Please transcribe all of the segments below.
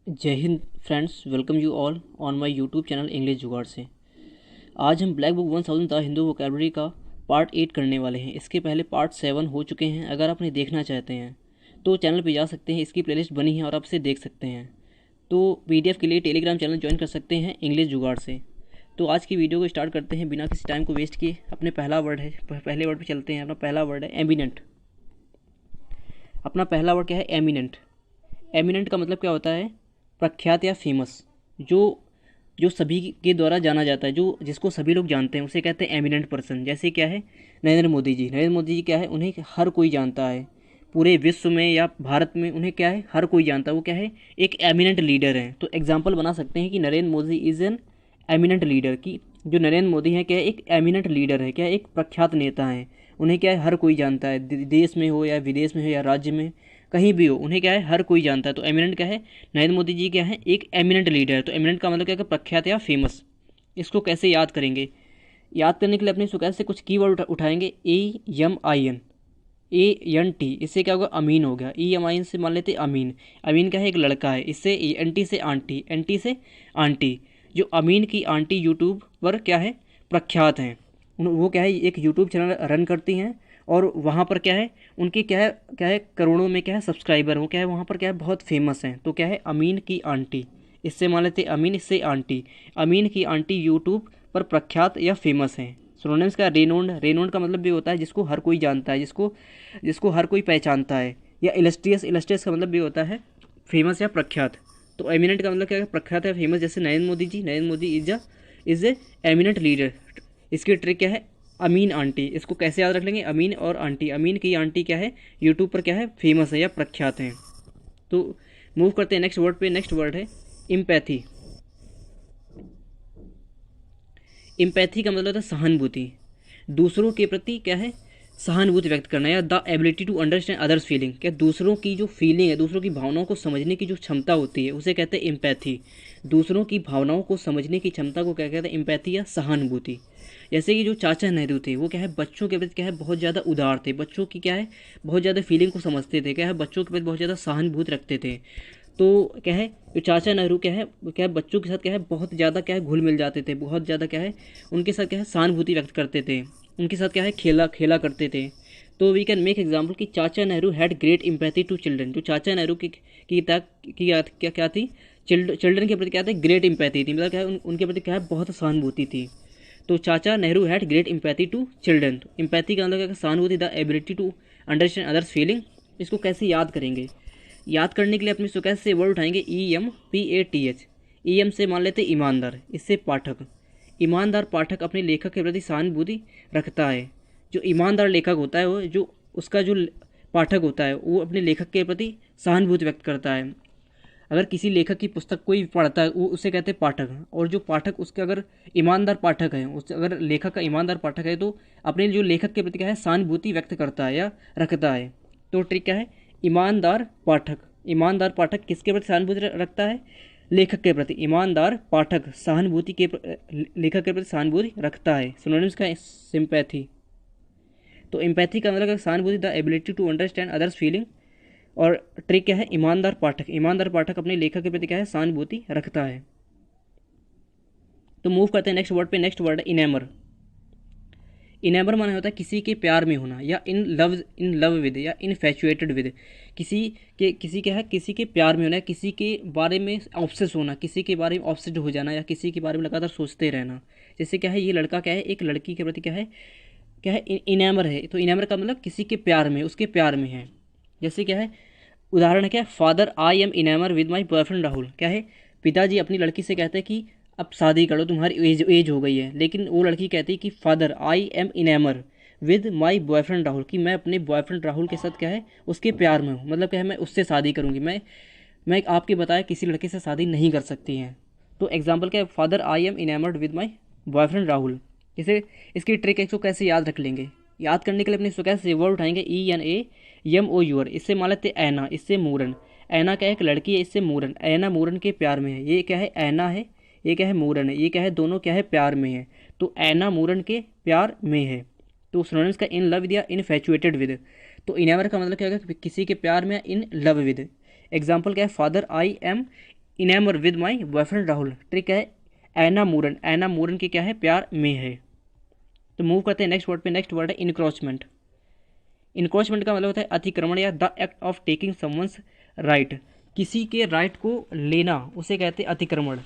जय Hind friends, welcome you all on my YouTube channel English जुगाड़ से। आज हम black book 1000 the Hindu vocabulary का पार्ट 8 करने वाले हैं। इसके पहले पार्ट 7 हो चुके हैं। अगर आपने देखना चाहते हैं तो चैनल पे जा सकते हैं, इसकी प्लेलिस्ट बनी है और आप इसे देख सकते हैं। तो पीडीएफ के लिए टेलीग्राम चैनल ज्वाइन कर सकते हैं इंग्लिश जुगाड़ से। तो आज की वीडियो को स्टार्ट करते हैं बिना किसी टाइम को वेस्ट किए। अपने पहले वर्ड पर चलते हैं। अपना पहला वर्ड है एमिनेंट। अपना पहला वर्ड क्या है? एमिनेंट। एमिनेंट का मतलब क्या होता है? प्रख्यात या फेमस। जो जो सभी के द्वारा जाना जाता है, जो जिसको सभी लोग जानते हैं, उसे कहते हैं एमिनेंट पर्सन। जैसे क्या है? नरेंद्र मोदी जी। नरेंद्र मोदी जी क्या है? उन्हें हर कोई जानता है। पूरे विश्व में या भारत में उन्हें क्या है? हर कोई जानता है। वो क्या है? एक एमिनेंट लीडर है। तो एग्जाम्पल बना सकते हैं कि Narendra Modi is an eminent leader. की जो नरेंद्र मोदी है क्या है? एक एमिनेंट लीडर है। क्या है? एक प्रख्यात नेता है। उन्हें क्या है? हर कोई जानता है। देश में हो या विदेश में हो या राज्य में, कहीं भी हो, उन्हें क्या है? हर कोई जानता है। तो एमिनेंट क्या है? नरेंद्र मोदी जी क्या है? एक एमिनेंट लीडर है। तो एमिनेंट का मतलब क्या है? प्रख्यात या फेमस। इसको कैसे याद करेंगे? याद करने के लिए अपने सुकैस से कुछ कीवर्ड उठाएंगे। AMIN, ANT, इससे क्या होगा? अमीन हो गया। EMIN से मान लेते अमीन। अमीन क्या है? एक लड़का है। इससे एंटी से आंटी, एंटी से आंटी। जो अमीन की आंटी यूट्यूब पर क्या है? प्रख्यात हैं। वो क्या है? एक यूट्यूब चैनल रन करती हैं और वहाँ पर क्या है? उनकी क्या है करोड़ों में क्या है सब्सक्राइबर। वो क्या है? वहाँ पर क्या है? बहुत फेमस हैं। तो क्या है? अमीन की आंटी। इससे मान लेते अमीन, इससे आंटी। अमीन की आंटी यूट्यूब पर प्रख्यात या फेमस हैं। सिनोनिम्स का रेनोन्ड। रेनोन्ड का मतलब भी होता है जिसको हर कोई जानता है, जिसको जिसको हर कोई पहचानता है। या इलस्ट्रियस। इलस्ट्रियस का मतलब भी होता है फेमस या प्रख्यात। तो एमिनेंट का मतलब क्या है? प्रख्यात या फेमस। जैसे Narendra Modi ji. Narendra Modi is a eminent leader. इसकी ट्रिक क्या है? अमीन आंटी। इसको कैसे याद रख लेंगे? अमीन और आंटी। अमीन की आंटी क्या है? यूट्यूब पर क्या है? फेमस है या प्रख्यात हैं। तो मूव करते हैं नेक्स्ट वर्ड पे। नेक्स्ट वर्ड है इम्पैथी। इम्पैथी का मतलब होता है सहानुभूति। दूसरों के प्रति क्या है? सहानुभूति व्यक्त करना, या the ability to understand others feeling. क्या दूसरों की जो फीलिंग है, दूसरों की भावनाओं को समझने की जो क्षमता होती है, उसे कहते हैं इम्पैथी। दूसरों की भावनाओं को समझने की क्षमता को क्या कहते हैं? इम्पैथी या सहानुभूति। जैसे कि जो चाचा नेहरू थे, वो क्या है? बच्चों के प्रति क्या है? बहुत ज़्यादा उदार थे। बच्चों की क्या है? बहुत ज़्यादा फीलिंग को समझते थे। क्या है? बच्चों के प्रति बहुत ज़्यादा सहानुभूति रखते थे। तो क्या है? जो चाचा नेहरू क्या है बच्चों के साथ क्या है? बहुत ज़्यादा क्या है? घुल मिल जाते थे। बहुत ज़्यादा क्या है? उनके साथ क्या है? सहानुभूति व्यक्त करते थे। उनके साथ क्या है? खेला खेला करते थे। तो वी कैन मेक एग्जाम्पल कि चाचा Nehru had great empathy to children. जो चाचा नेहरू की क्या थी? चिल्ड्रन के प्रति क्या थी? ग्रेट इम्पैथी थी। मतलब क्या है? उनके प्रति क्या है? बहुत सहानुभूति थी। तो चाचा Nehru had great empathy to children. Empathy का मतलब क्या? सहानुभूति, the ability to understand others feeling. इसको कैसे याद करेंगे? याद करने के लिए अपने सुकैस से वर्ड उठाएंगे EMPATH। EM से मान लेते ईमानदार, इससे पाठक। ईमानदार पाठक अपने लेखक के प्रति सहानुभूति रखता है। जो ईमानदार लेखक होता है, वो जो उसका जो पाठक होता है, वो अपने लेखक के प्रति सहानुभूति व्यक्त करता है। अगर किसी लेखक की पुस्तक कोई पढ़ता है, वो उसे कहते हैं पाठक। और जो पाठक उसके अगर ईमानदार पाठक है, उस अगर लेखक का ईमानदार पाठक है, तो अपने जो लेखक के प्रति क्या है? सहानुभूति व्यक्त करता है या रखता है। तो ट्रिक क्या है? ईमानदार पाठक। ईमानदार पाठक किसके प्रति सहानुभूति रखता है? लेखक के प्रति। ईमानदार पाठक सहानुभूति के लेखक के प्रति सहानुभूति रखता है। सिनोनिम्स का सिंपैथी। तो एम्पैथी का मतलब सहानुभूति, the ability to understand others feeling. और ट्रिक क्या है? ईमानदार पाठक। ईमानदार पाठक अपने लेखक के प्रति क्या है? सहानुभूति रखता है। तो मूव करते हैं नेक्स्ट वर्ड पे। नेक्स्ट वर्ड है इनेमर। इनेमर माना होता है किसी के प्यार में होना, या इन लव विद, या इनफैचुएटेड विद। किसी क्या है? किसी के प्यार में होना, किसी के बारे में ऑब्सेस होना, किसी के बारे में ऑब्सेस्ड हो जाना, या किसी के बारे में लगातार सोचते रहना। जैसे क्या है? ये लड़का क्या है? एक लड़की के प्रति क्या है? इनेमर है। तो इनेमर का मतलब किसी के प्यार में, उसके प्यार में है। जैसे क्या है? उदाहरण है क्या? Father, I am enamoured with my boyfriend Rahul. क्या है? पिताजी अपनी लड़की से कहते हैं कि अब शादी करो, तुम्हारी एज हो गई है। लेकिन वो लड़की कहती है कि father, I am enamoured with my boyfriend Rahul. कि मैं अपने बॉयफ्रेंड राहुल के साथ क्या है? उसके प्यार में हूँ। मतलब क्या है? मैं उससे शादी करूँगी। मैं आपके बताया किसी लड़के से शादी नहीं कर सकती हैं। तो एग्जाम्पल क्या है? Father, I M enamoured with my boyfriend Rahul. इसे इसकी ट्रिक इसको कैसे याद रख लेंगे? याद करने के लिए अपने इसको कैसे वर्ड उठाएंगे? ENAMOUR। इससे मान लेते ऐना, इससे मूरन। ऐना क्या है? एक लड़की है, इससे मूरन। ऐना मूरन के प्यार में है। ये क्या है? ऐना है, ये क्या है? मूरन है। ये क्या है? दोनों क्या है? प्यार में है। तो ऐना मूरन के प्यार में है। तो सिनोनिम्स का इन लव विद या इनफैचुएटेड विद। तो इनेमर का मतलब क्या होगा? किसी के प्यार में, इन लव विद। एग्जाम्पल क्या है? Father, I am enamoured with my boyfriend Rahul. Trick है ऐना मूरन, ऐना मूरन की क्या है, प्यार में है। तो मूव करते हैं नेक्स्ट वर्ड पे। नेक्स्ट वर्ड है इनक्रोचमेंट। इनक्रोचमेंट का मतलब होता है अतिक्रमण या the act of taking someone's right, किसी के राइट को लेना, उसे कहते हैं अतिक्रमण।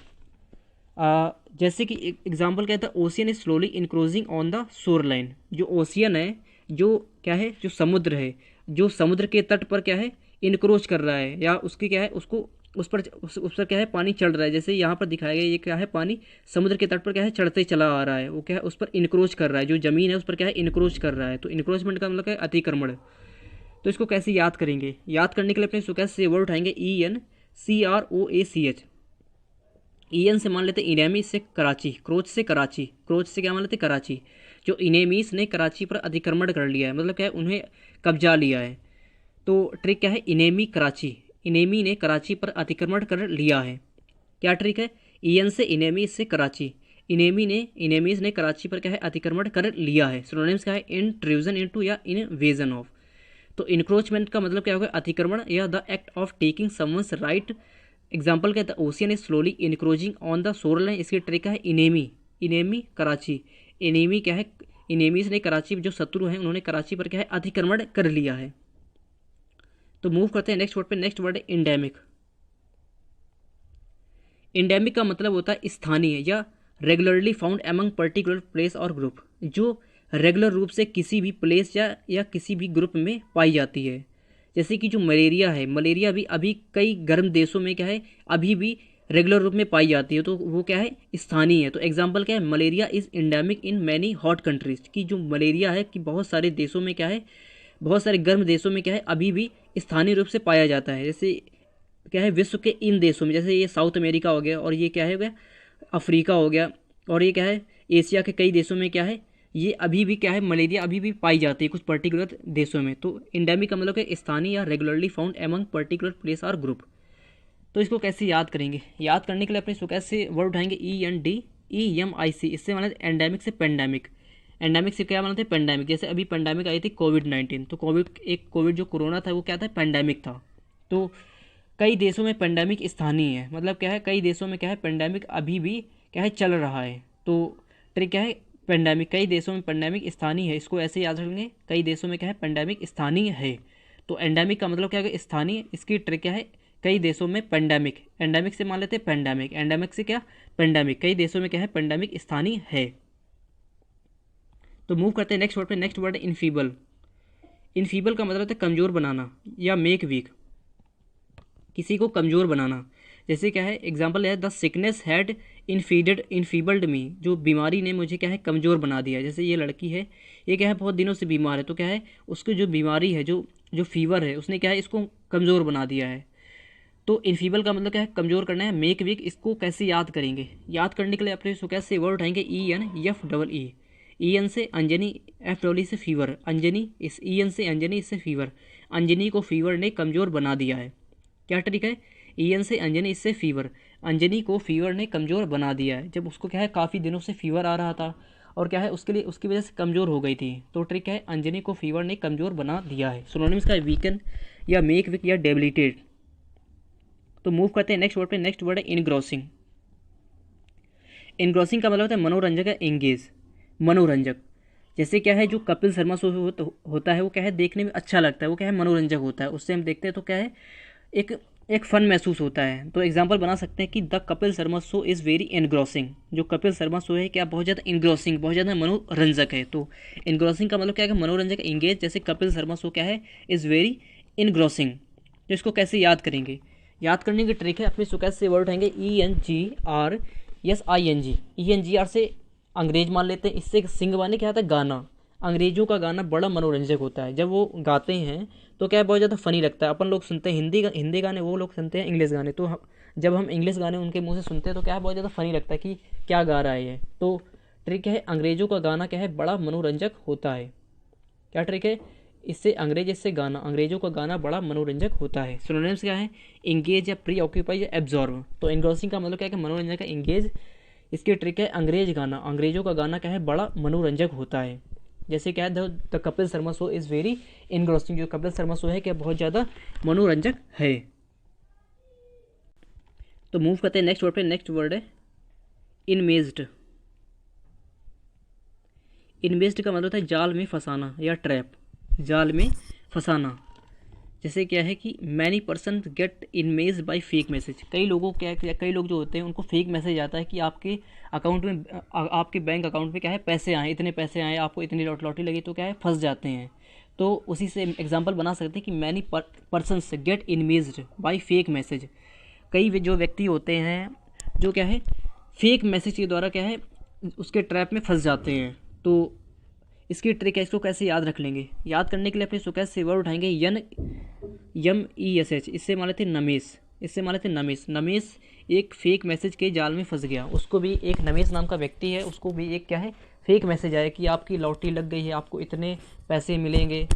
जैसे कि एग्जाम्पल कहता है ocean is slowly encroaching on the shore line. जो ओशियन है, जो क्या है, जो समुद्र है, जो समुद्र के तट पर क्या है, इनक्रोच कर रहा है, या उसकी क्या है, उसको उस पर क्या है, पानी चढ़ रहा है। जैसे यहाँ पर दिखाया गया, ये क्या है, पानी समुद्र के तट पर क्या है, चढ़ते चला आ रहा है, वो क्या है, उस पर इनक्रोच कर रहा है, जो ज़मीन है उस पर क्या है, इनक्रोच कर रहा है। तो इनक्रोचमेंट का मतलब क्या है, अतिक्रमण। तो इसको कैसे याद करेंगे? याद करने के लिए अपने इसको कैसे वर्ड उठाएंगे, ENCROACH। EN से मान लेते इनेमी, इससे कराची, क्रोच से कराची, क्रोच से क्या मान लेते कराची। जो इनेमीस ने कराची पर अतिक्रमण कर लिया है, मतलब क्या है, उन्हें कब्जा लिया है। तो ट्रिक क्या है, इनेमी कराची, इनेमी ने कराची पर अतिक्रमण कर लिया है। क्या ट्रिक है, EN से इनेमी, इससे कराची, इनेमीज ने कराची पर क्या है, अतिक्रमण कर लिया है। सिनोनिम्स क्या है, इंट्रूजन इनटू या इनवेजन ऑफ। तो इनक्रोचमेंट का मतलब क्या होगा, अतिक्रमण या the act of taking someone's right. Example कहता है ocean is slowly encroaching on the shore line. इसकी ट्रिक है इनेमी, इनेमी कराची, इनेमी क्या है, इनेमीज ने कराची, जो शत्रु हैं उन्होंने कराची पर क्या है, अतिक्रमण कर लिया है। तो मूव करते हैं नेक्स्ट वर्ड पे। नेक्स्ट वर्ड है इंडेमिक। इंडेमिक का मतलब होता है स्थानीय या regularly found among particular place और ग्रुप, जो रेगुलर रूप से किसी भी प्लेस या किसी भी ग्रुप में पाई जाती है। जैसे कि जो मलेरिया है, मलेरिया भी अभी कई गर्म देशों में क्या है, अभी भी रेगुलर रूप में पाई जाती है, तो वो क्या है, स्थानीय है। तो एग्जांपल क्या है, malaria is endemic in many hot countries, की जो मलेरिया है कि बहुत सारे देशों में क्या है, बहुत सारे गर्म देशों में क्या है, अभी भी स्थानीय रूप से पाया जाता है। जैसे क्या है, विश्व के इन देशों में, जैसे ये साउथ अमेरिका हो गया, और ये क्या है, हो गया अफ्रीका हो गया, और ये क्या है, एशिया के कई देशों में क्या है, ये अभी भी क्या है, मलेरिया अभी भी पाई जाती है कुछ पर्टिकुलर देशों में। तो इंडेमिक का मतलब है स्थानीय या regularly found among particular place और ग्रुप। तो इसको कैसे याद करेंगे? याद करने के लिए अपने इसको कैसे वर्ड उठाएंगे, ENDEMIC। इससे माना एंडेमिक से पेंडेमिक, एंडेमिक से क्या मानते हैं, पेंडेमिक। जैसे अभी पेंडेमिक आई थी कोविड-19, तो कोविड जो कोरोना था वो क्या था, पेंडेमिक था। तो कई देशों में पेंडेमिक स्थानीय है, मतलब क्या है, कई देशों में क्या है, पेंडेमिक अभी भी क्या है, चल रहा है। तो ट्रिक क्या है, पेंडेमिक, कई देशों में पेंडेमिक स्थानीय है, इसको ऐसे याद रखेंगे, कई देशों में क्या है, पेंडेमिक स्थानीय है। तो एंडेमिक का मतलब क्या है, स्थानीय। इसकी ट्रिक क्या है, कई देशों में पेंडेमिक, एंडेमिक से मान लेते हैं पेंडेमिक, एंडेमिक से क्या, पेंडेमिक, कई देशों में क्या है, पेंडेमिक स्थानीय है। तो मूव करते हैं नेक्स्ट वर्ड पे। नेक्स्ट वर्ड है इनफीबल। इनफीबल का मतलब है कमज़ोर बनाना या मेक वीक, किसी को कमज़ोर बनाना। जैसे क्या है, एग्जाम्पल है द सिकनेस हैड इनफीबल्ड मी, जो बीमारी ने मुझे क्या है, कमज़ोर बना दिया। जैसे ये लड़की है, ये क्या है, बहुत दिनों से बीमार है, तो क्या है, उसकी जो बीमारी है, जो फीवर है, उसने क्या है, इसको कमज़ोर बना दिया है। तो इनफीबल का मतलब क्या है, कमज़ोर करना है, मेक वीक। इसको कैसे याद करेंगे? याद करने के लिए अपने इसको कैसे वर्ड उठाएंगे, ENFEE। EN से अंजनी, FEE से फीवर, अंजनी, इस EN से अंजनी, इससे फीवर, अंजनी को फीवर ने कमज़ोर बना दिया है। क्या ट्रिक है, EN से अंजनी, इससे फीवर, अंजनी को फीवर ने कमज़ोर बना दिया है। जब उसको क्या है, काफ़ी दिनों से फीवर आ रहा था, और क्या है, उसकी वजह से कमज़ोर हो गई थी। तो ट्रिक है, अंजनी को फीवर ने कमज़ोर बना दिया है। सिनोनिम्स का वीकन या मेक वीक या डेबिलिटेट। तो मूव करते हैं नेक्स्ट वर्ड पे। नेक्स्ट वर्ड है इनग्रॉसिंग। इनग्रॉसिंग का मतलब होता है मनोरंजक या एंगेज, मनोरंजक। जैसे क्या है, जो कपिल शर्मा शो होता है, वो क्या है, देखने में अच्छा लगता है, वो क्या है, मनोरंजक होता है, उससे हम देखते हैं तो क्या है, एक फ़न महसूस होता है। तो एग्जांपल बना सकते हैं कि the Kapil Sharma show is very engrossing, जो कपिल शर्मा शो है क्या, बहुत ज़्यादा इनग्रॉसिंग, बहुत ज़्यादा मनोरंजक है। तो इनग्रॉसिंग का मतलब क्या है, मनोरंजक, एंगेज। जैसे कपिल शर्मा शो क्या है, इज़ वेरी इनग्रॉसिंग। तो इसको कैसे याद करेंगे? याद करने की ट्रिक है, अपने इसको कैसे वर्ड उठाएंगे, ENGRSING। ENGR से अंग्रेज मान लेते हैं, इससे सिंग माने क्या होता है, गाना। अंग्रेज़ों का गाना बड़ा मनोरंजक होता है, जब वो गाते हैं तो क्या है, बहुत ज़्यादा फ़नी लगता है। अपन लोग सुनते हैं हिंदी गाने, वो लोग सुनते हैं इंग्लिश गाने, तो जब हम इंग्लिश गाने उनके मुंह से सुनते हैं तो क्या है, बहुत ज़्यादा फ़नी लगता है कि क्या गा रहा है ये। तो ट्रिक है, अंग्रेज़ों का गाना क्या है, बड़ा मनोरंजक होता है। क्या ट्रिक है, इससे गाना, अंग्रेज़ों का गाना बड़ा मनोरंजक होता है। सिनोनिम्स क्या है, इंगेज या प्री ऑक्यूपाई या एब्जॉर्व। तो एनग्रॉसिंग का मतलब क्या है कि मनोरंजन का, इंगेज। इसकी ट्रिक है, अंग्रेज गाना, अंग्रेज़ों का गाना क्या है, बड़ा मनोरंजक होता है। जैसे क्या है, the Kapil Sharma show is very इनग्रॉसिंग, जो कपिल शर्मा शो है क्या बहुत ज़्यादा मनोरंजक है। तो मूव करते हैं नेक्स्ट वर्ड पे। नेक्स्ट वर्ड है इनमेज्ड। इनमेज्ड का मतलब होता है जाल में फंसाना या ट्रैप, जाल में फंसाना। जैसे क्या है कि many person get enmeshed by fake message. कई लोगों कई लोग जो होते हैं उनको फेक मैसेज आता है कि आपके अकाउंट में आपके बैंक अकाउंट में क्या है पैसे आए, इतने पैसे आए, आपको इतनी लॉटरी लगी, तो क्या है फंस जाते हैं। तो उसी से एग्जांपल बना सकते हैं कि many persons get enmeshed by fake message. कई जो व्यक्ति होते हैं जो क्या है फेक मैसेज के द्वारा क्या है उसके ट्रैप में फंस जाते हैं। तो इसकी ट्रिक है, इसको कैसे याद रख लेंगे। याद करने के लिए अपने सुकैस से वर्ड उठाएंगे YES। इससे मान लेते नमेश, इससे मान लेते नमेश। नमेश एक फेक मैसेज के जाल में फंस गया। उसको भी एक नमेश नाम का व्यक्ति है, उसको भी एक क्या है फेक मैसेज आया कि आपकी लॉटरी लग गई है, आपको इतने पैसे मिलेंगे।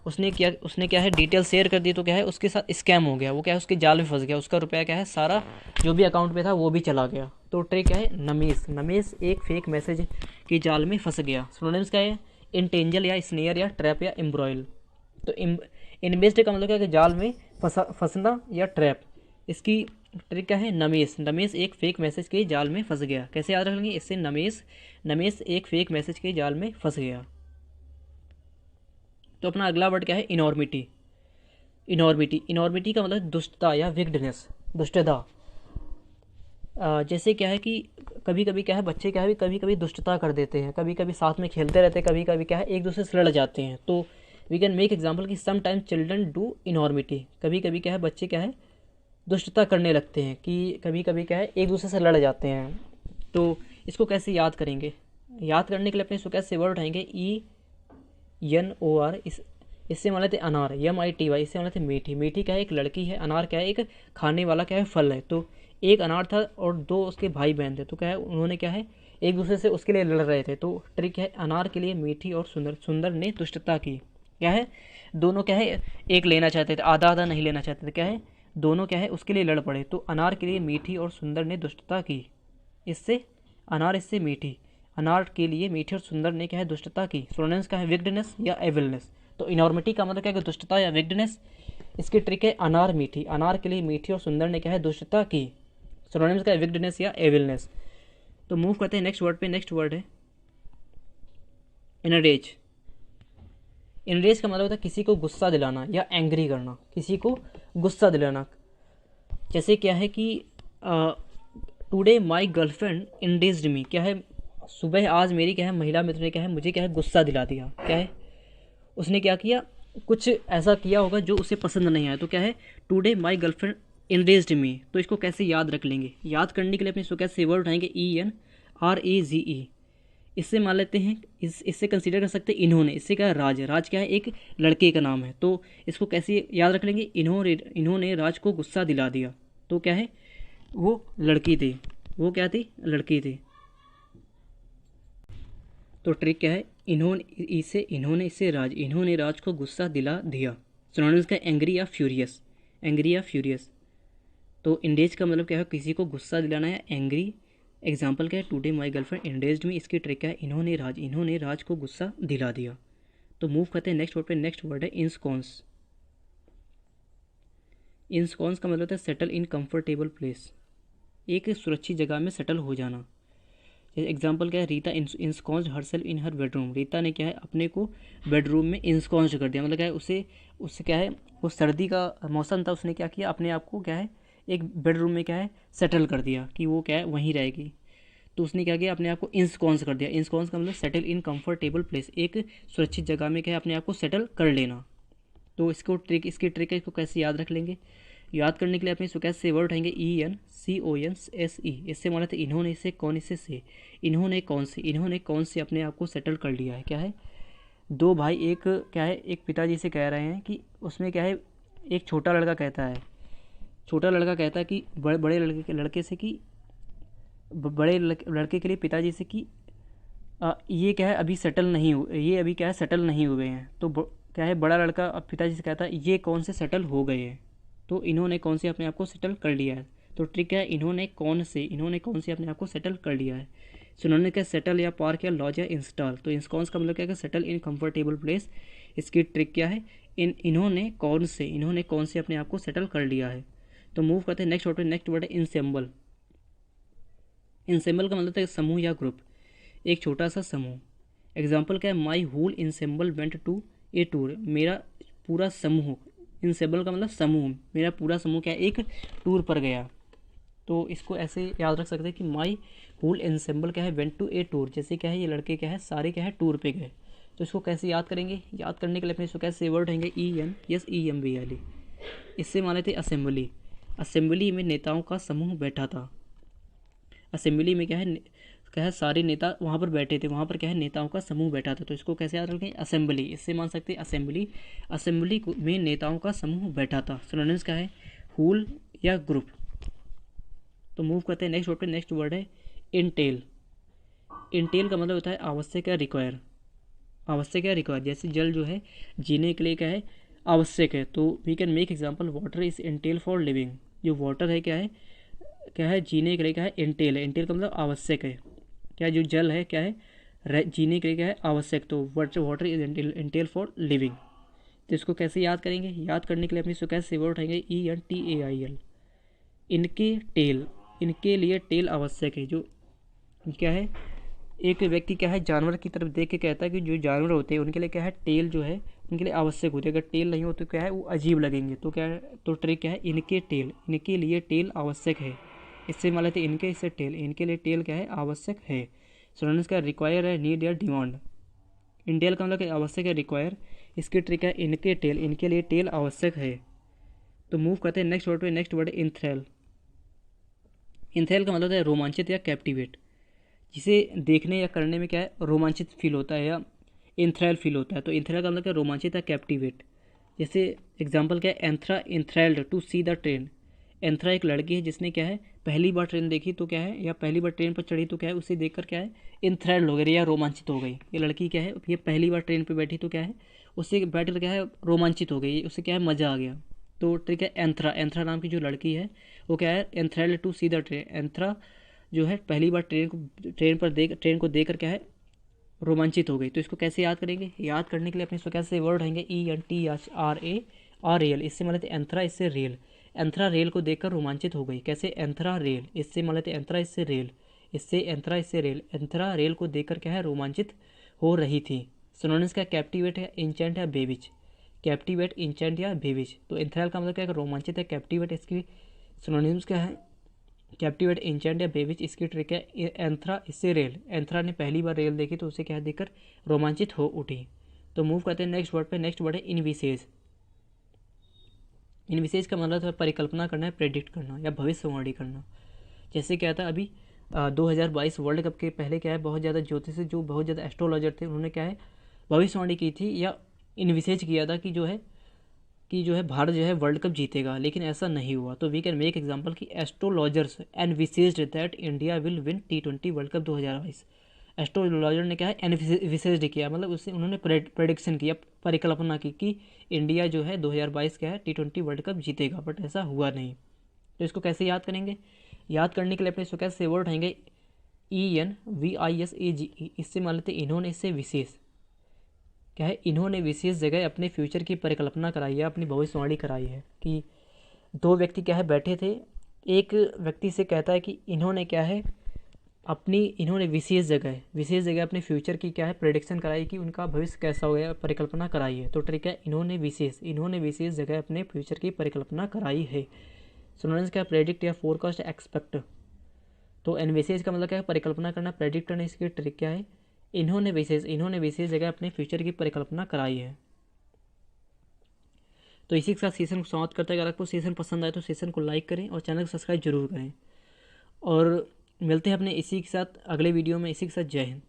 उसने क्या है डिटेल शेयर कर दी, तो क्या है उसके साथ स्कैम हो गया। वो क्या है उसके जाल में फंस गया, उसका रुपया क्या है सारा जो भी अकाउंट में था वो भी चला गया। तो ट्रिक क्या है नमेश। नमेश एक फेक मैसेज के जाल में फंस गया। सिनोनिम्स क्या है इंटेंजल या स्नेयर या ट्रैप या एम्ब्रॉयल। तो इन्वेस्ट का मतलब क्या है कि जाल में फंसना या ट्रैप। इसकी ट्रिक क्या है नमेश। नमेश एक फेक मैसेज के जाल में फंस गया। कैसे याद रख लेंगे इससे नमेश एक फेक मैसेज के जाल में फंस गया। तो अपना अगला वर्ड क्या है इनॉर्मिटी। इनॉर्मिटी का मतलब दुष्टता या विक्डनेस, दुष्टता। जैसे क्या है कि कभी कभी क्या है बच्चे क्या है कभी कभी दुष्टता कर देते हैं, कभी कभी साथ में खेलते रहते हैं, कभी कभी क्या है एक दूसरे से लड़ जाते हैं। तो वी कैन मेक एग्जाम्पल कि some times children do enormity. कभी कभी क्या है बच्चे क्या है दुष्टता करने लगते हैं, कि कभी कभी क्या है एक दूसरे से लड़ जाते हैं। तो इसको कैसे याद करेंगे। याद करने के लिए अपने इसको कैसे वर्ड उठाएंगे ENOR। इससे मान लेते अनार, MITY। इससे मान लेते मीठी। मीठी क्या है एक लड़की है, अनार क्या है एक खाने वाला क्या है फल है। तो एक अनार था और दो उसके भाई बहन थे, तो क्या है उन्होंने क्या है एक दूसरे से उसके लिए लड़ रहे थे। तो ट्रिक है अनार के लिए मीठी और सुंदर, सुंदर ने दुष्टता की। क्या है दोनों क्या है एक लेना चाहते थे, आधा आधा नहीं लेना चाहते थे, क्या है दोनों क्या है उसके लिए लड़ पड़े। तो अनार के लिए मीठी और सुंदर ने दुष्टता की। इससे अनार, इससे मीठी। अनार के लिए मीठी और सुंदर ने क्या है दुष्टता की। सिनोनिम्स का है विक्डनेस या एविलनेस। तो इनॉर्मिटी का मतलब क्या है दुष्टता या विक्डनेस। इसकी ट्रिक है अनार मीठी। अनार के लिए मीठी और सुंदर ने क्या है दुष्टता की। सिनोनिम्स का है विक्डनेस या एविलनेस। तो मूव करते हैं नेक्स्ट वर्ड पे। नेक्स्ट वर्ड है इनरेज। इनरेज का मतलब होता है किसी को गुस्सा दिलाना या एंग्री करना, किसी को गुस्सा दिलाना। जैसे क्या है कि टुडे माई गर्लफ्रेंड इनरेज्ड मी। क्या है सुबह आज मेरी क्या है महिला मित्र ने क्या है मुझे क्या है गुस्सा दिला दिया। क्या है उसने क्या किया कुछ ऐसा किया होगा जो उसे पसंद नहीं आया। तो क्या है टुडे माई गर्लफ्रेंड इनरेज्ड मी। तो इसको कैसे याद रख लेंगे। याद करने के लिए अपने इसको कैसे वर्ड उठाएंगे ENRAGE। इससे मान लेते हैं इससे कंसीडर कर सकते हैं इन्होंने। इससे क्या है राज। राज क्या है एक लड़के का नाम है। तो इसको कैसे याद रख लेंगे इन्होंने राज को गुस्सा दिला दिया। तो क्या है वो लड़की थी, वो क्या थी लड़की थी। तो ट्रिक क्या है इन्होंने इससे राज, इन्होंने राज को गुस्सा दिला दिया। सिनोनिम्स का एंग्री या फ्यूरियस, एंग्री या फ्यूरियस। तो इंडेज का मतलब क्या है किसी को गुस्सा दिलाना या एंग्री। एग्जाम्पल क्या है टुडे माई गर्लफ्रेंड इंडेज्ड मी। इसकी ट्रिक क्या है इन्होंने राज को गुस्सा दिला दिया। तो मूव करते हैं नेक्स्ट वर्ड पे। नेक्स्ट वर्ड है इंस्कॉन्स। इंस्कॉन्स का मतलब होता है सेटल इन कंफर्टेबल प्लेस, एक सुरक्षित जगह में सेटल हो जाना। एग्जाम्पल क्या है Rita ensconced herself in her bedroom. Rita ने क्या है अपने को बेडरूम में इंस्कॉन्स्ड कर दिया। मतलब क्या है उससे क्या है वो सर्दी का मौसम था, उसने क्या किया अपने आप को क्या है एक बेडरूम में क्या है सेटल कर दिया कि वो क्या है वहीं रहेगी। तो उसने क्या किया अपने आप को इंस्कॉन्स कर दिया। इंस्कॉन्स का मतलब सेटल इन कंफर्टेबल प्लेस, एक सुरक्षित जगह में क्या है अपने आप को सेटल कर लेना। तो इसकी ट्रिक है, इसको कैसे याद रख लेंगे। याद करने के लिए अपने इसको कैसे वर्ड उठाएंगे ENCONSE। इससे मान लेते इन्होंने, इससे कौन, इससे से। इन्होंने कौन से अपने आप को सेटल कर लिया है। क्या है दो भाई एक क्या है एक पिताजी से कह रहे हैं कि उसमें क्या है एक छोटा लड़का कहता है कि बड़े लड़के से कि बड़े लड़के के लिए पिताजी से कि ये क्या है अभी सेटल नहीं हुए, ये अभी क्या है सेटल नहीं हुए हैं। तो क्या है बड़ा लड़का अब पिताजी से कहता है ये कौन से सेटल हो गए हैं। तो इन्होंने कौन से अपने आप को सेटल कर लिया है। तो ट्रिक है इन्होंने कौन से अपने आप को सेटल कर लिया है। सुनने का सेटल या पार्क या लॉज या इंस्टॉल। तो इंस्कॉन्स का मतलब क्या है सेटल इन कंफर्टेबल प्लेस। इसकी ट्रिक क्या है इन्होंने कौन से अपने आप को सेटल कर लिया है। तो मूव करते हैं नेक्स्ट वर्ड पे। नेक्स्ट वर्ड है इंसेम्बल। इंसेम्बल का मतलब है समूह या ग्रुप, एक छोटा सा समूह। एग्जाम्पल क्या है, my whole ensemble went to a tour, मेरा पूरा समूह, इंसेम्बल का मतलब समूह, मेरा पूरा समूह क्या है, एक टूर पर गया। तो इसको ऐसे याद रख सकते हैं कि माई होल इंसेम्बल क्या है, वेंट टू ए टूर, जैसे क्या है ये लड़के क्या है सारे क्या है टूर पे गए। तो इसको कैसे याद करेंगे, याद करने के लिए अपने इसको कैसे वर्ड रहेंगे, EMBLE। इससे मान लेते असेंबली। असेंबली में नेताओं का समूह बैठा था। असेंबली में क्या है सारे नेता वहाँ पर बैठे थे, वहाँ पर क्या है नेताओं का समूह बैठा था। तो इसको कैसे याद रखें, असेंबली। इससे मान सकते हैं असेंबली, असेंबली में नेताओं का समूह बैठा था। सिनोनिम्स क्या है, होल या ग्रुप। तो मूव करते हैं नेक्स्ट वर्ड पे। नेक्स्ट वर्ड है इंटेल। इंटेल का मतलब होता है आवश्यक या रिक्वायर। आवश्यक या रिक्वायर, जैसे जल जो है जीने के लिए क्या है आवश्यक है। तो we can make example, water is intel for living. जो वाटर है क्या है जीने के लिए क्या है इंटेल है। इंटेल का मतलब आवश्यक है, क्या जो जल है क्या है जीने के लिए क्या है आवश्यक। तो water is intel for living. तो इसको कैसे याद करेंगे, याद करने के लिए अपनी इसको कैसे वर्ड उठाएंगे, ENTAIL। इनके टेल, इनके लिए टेल आवश्यक है। जो क्या है एक व्यक्ति क्या है जानवर की तरफ देख के कहता है कि जो जानवर होते हैं उनके लिए क्या है टेल जो है उनके लिए आवश्यक होती है। अगर टेल नहीं हो तो क्या है वो अजीब लगेंगे। तो क्या है, तो ट्रिक क्या है, इनके टेल, इनके लिए टेल आवश्यक है। इससे मान लेते इनके, इससे टेल, इनके लिए टेल क्या है आवश्यक है। सिनोनिम्स का रिक्वायर है, नीड या डिमांड। इंटेल का मतलब आवश्यक है रिक्वायर, इसकी ट्रिक है इनके टेल, इनके लिए टेल आवश्यक है। तो मूव करते हैं नेक्स्ट वर्ड पे। नेक्स्ट वर्ड है इंथ्रेल। इंथ्रेल का मतलब है रोमांचित या कैप्टिवेट, जिसे देखने या करने में क्या है रोमांचित फील होता है या इंथ्रेल फील होता है। तो इंथ्रेल का मतलब क्या रोमांचित या कैप्टिवेट। जैसे एग्जांपल क्या है, एंथ्रा enthralled to see the train. एंथ्रा एक लड़की है जिसने क्या है पहली बार ट्रेन देखी तो क्या है, या पहली बार ट्रेन पर चढ़ी तो क्या है उसे देखकर क्या है इंथ्रेल्ड हो गई या रोमांचित हो गई। ये लड़की क्या है ये पहली बार ट्रेन पर बैठी तो क्या है उससे बैठकर क्या है रोमांचित हो गई, उससे क्या है मज़ा आ गया। तो ठीक है एंथ्रा, एंथ्रा नाम की जो लड़की है वो क्या है enthralled to see the train. एंथ्रा जो है पहली बार ट्रेन को देखकर क्या है रोमांचित हो गई। तो इसको कैसे याद करेंगे, याद करने के लिए अपने इसको कैसे वर्ड रहेंगे, ENTRARAL। इससे मान लेते एंथ्रा, इससे रेल। एंथ्रा रेल को देखकर रोमांचित हो गई, कैसे एंथ्रा रेल। इससे मान लेते एंथ्रा, इससे रेल, इससे एंथ्रा, इससे रेल। एंथ्रा रेल को देखकर क्या है रोमांचित हो रही थी। सिनोनिम्स का कैप्टिवेट है, इंचेंट या बेविच। कैप्टिवेट, इंचेंट या बेविच। तो एंथ्रल का मतलब क्या है रोमांचित है, कैप्टिवेट इसकी सिनोनिम्स क्या है, कैप्टिवेट, इंचेंट या बेविच। इसकी ट्रिक है एंथ्रा, इससे रेल। एंथ्रा ने पहली बार रेल देखी तो उसे क्या देखकर रोमांचित हो उठी। तो मूव करते हैं नेक्स्ट वर्ड पे। नेक्स्ट वर्ड है इनविसेज। इनविसेज का मतलब है परिकल्पना करना है, प्रेडिक्ट करना या भविष्यवाणी करना। जैसे क्या था अभी 2022 वर्ल्ड कप के पहले क्या है बहुत ज़्यादा ज्योतिष जो बहुत ज़्यादा एस्ट्रोलॉजर थे उन्होंने क्या है भविष्यवाणी की थी या इनविसेज किया था कि जो है भारत जो है वर्ल्ड कप जीतेगा, लेकिन ऐसा नहीं हुआ। तो वी कैन मेक एग्जांपल कि astrologers envisaged that India will win T20 world cup 2022। Astrologer ने क्या है एनविसेज्ड किया, मतलब उससे उन्होंने प्रेडिक्शन किया, परिकल्पना की कि इंडिया जो है 2022 क्या है T20 वर्ल्ड कप जीतेगा, बट ऐसा हुआ नहीं। तो इसको कैसे याद करेंगे, याद करने के लिए अपने इसको कैसे वर्ड रहेंगे, ENVISAGE। इससे मान लेते इन्होंने, इससे विशेष क्या है इन्होंने विशेष जगह अपने फ्यूचर की परिकल्पना कराई है, अपनी भविष्यवाणी कराई है। कि दो व्यक्ति क्या है बैठे थे, एक व्यक्ति से कहता है कि इन्होंने क्या है इन्होंने विशेष जगह अपने फ्यूचर की क्या है प्रेडिक्शन कराई कि उनका भविष्य कैसा हो गया, परिकल्पना कराई है। तो ट्रिक है इन्होंने विशेष जगह अपने फ्यूचर की परिकल्पना कराई है। सिनोनिम्स क्या, प्रेडिक्ट या फोरकास्ट, एक्सपेक्ट। तो एनविसेज का मतलब क्या है परिकल्पना करना, प्रेडिक्ट करना। इसकी ट्रिक क्या है, इन्होंने विशेष जगह अपने फ्यूचर की परिकल्पना कराई है। तो इसी के साथ सेशन को समाप्त करते हैं। अगर आपको सेशन पसंद आए तो सेशन को लाइक करें और चैनल को सब्सक्राइब जरूर करें। और मिलते हैं अपने इसी के साथ अगले वीडियो में। इसी के साथ जय हिंद।